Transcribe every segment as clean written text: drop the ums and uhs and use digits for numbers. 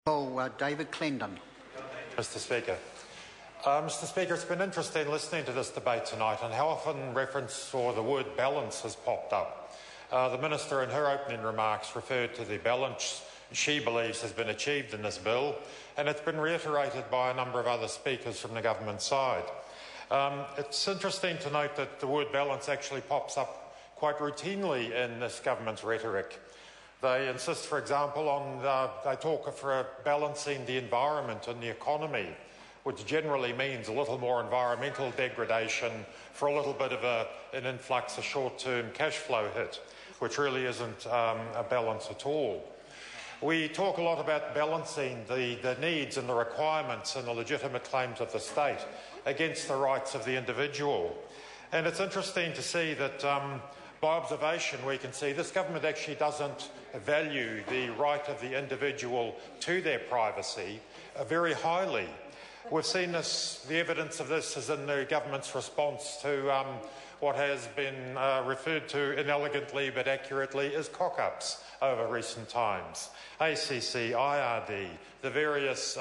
David Clendon. Mr Speaker. Mr Speaker, it's been interesting listening to this debate tonight and how often reference or the word balance has popped up. The Minister in her opening remarks referred to the balance she believes has been achieved in this bill, and it's been reiterated by a number of other speakers from the government side. It's interesting to note that the word balance actually pops up quite routinely in this government's rhetoric. They insist, for example, they talk for balancing the environment and the economy, which generally means a little more environmental degradation for a little bit of an influx, a short-term cash flow hit, which really isn't a balance at all. We talk a lot about balancing the needs and the requirements and the legitimate claims of the state against the rights of the individual. And it's interesting to see that by observation we can see this government actually doesn't value the right of the individual to their privacy very highly. We've seen this, the evidence of this is in the government's response to what has been referred to inelegantly but accurately as cock-ups over recent times. ACC, IRD, the various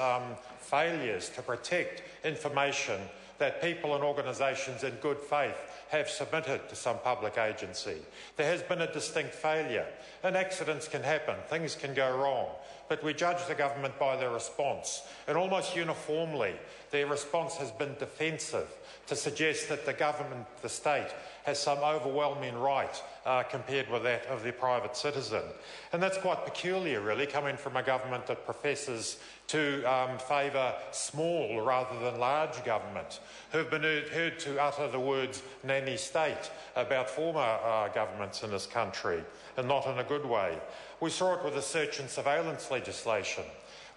failures to protect information that people and organisations in good faith have submitted to some public agency. There has been a distinct failure, and accidents can happen, things can go wrong, but we judge the government by their response, and almost uniformly their response has been defensive, to suggest that the government, the state, has some overwhelming right compared with that of the private citizen. And that's quite peculiar, really, coming from a government that professes to favour small rather than large government, who have been heard to utter the words nanny state about former governments in this country, and not in a good way. We saw it with the search and surveillance legislation,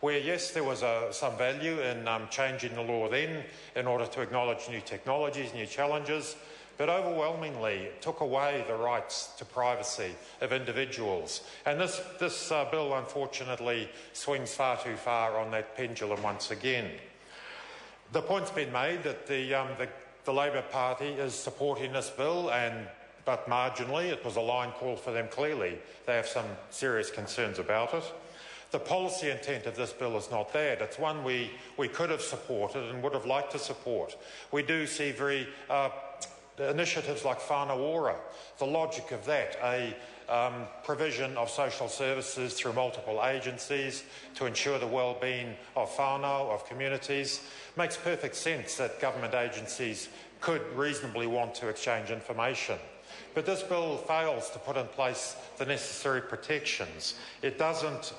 where, yes, there was some value in changing the law then in order to acknowledge new technologies, new challenges, but overwhelmingly it took away the rights to privacy of individuals. And this bill, unfortunately, swings far too far on that pendulum once again. The point's been made that the Labor Party is supporting this bill, but marginally. It was a line call for them clearly. They have some serious concerns about it. The policy intent of this bill is not that. It's one we could have supported and would have liked to support. We do see very initiatives like whānau ora, the logic of that, a provision of social services through multiple agencies to ensure the well-being of whānau, of communities. Makes perfect sense that government agencies could reasonably want to exchange information. But this bill fails to put in place the necessary protections. It doesn't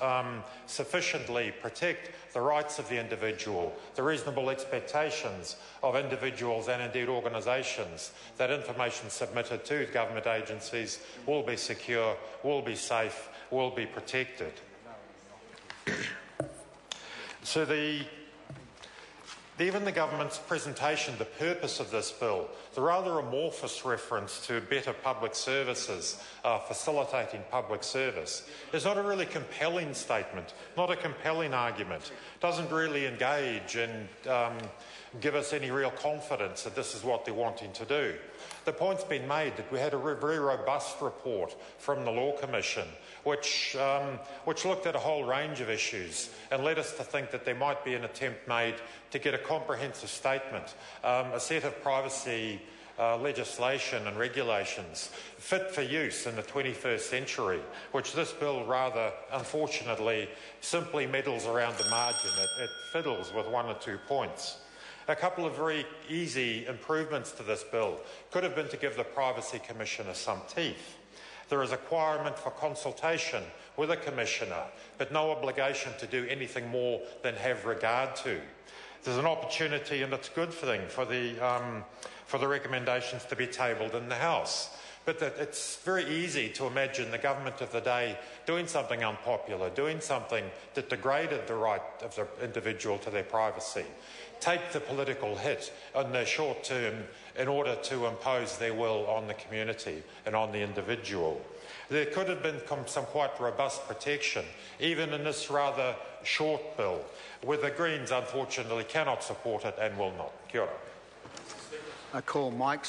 sufficiently protect the rights of the individual, the reasonable expectations of individuals and indeed organisations that information submitted to government agencies will be secure, will be safe, will be protected. So even the government's presentation, the purpose of this bill, the rather amorphous reference to better public services, facilitating public service, is not a really compelling statement, not a compelling argument, doesn't really engage and give us any real confidence that this is what they're wanting to do. The point's been made that we had a very robust report from the Law Commission which looked at a whole range of issues and led us to think that there might be an attempt made to get a comprehensive statement, a set of privacy legislation and regulations fit for use in the 21st century, which this bill rather, unfortunately, simply meddles around the margin. It fiddles with one or 2 points. A couple of very easy improvements to this bill could have been to give the Privacy Commissioner some teeth. There is a requirement for consultation with a Commissioner, but no obligation to do anything more than have regard to. There's an opportunity, and it's a good thing, for the recommendations to be tabled in the House. But it's very easy to imagine the government of the day doing something unpopular, doing something that degraded the right of the individual to their privacy, take the political hit in the short term in order to impose their will on the community and on the individual. There could have been some quite robust protection, even in this rather short bill, where the Greens unfortunately cannot support it and will not. Kia ora. I call Mike.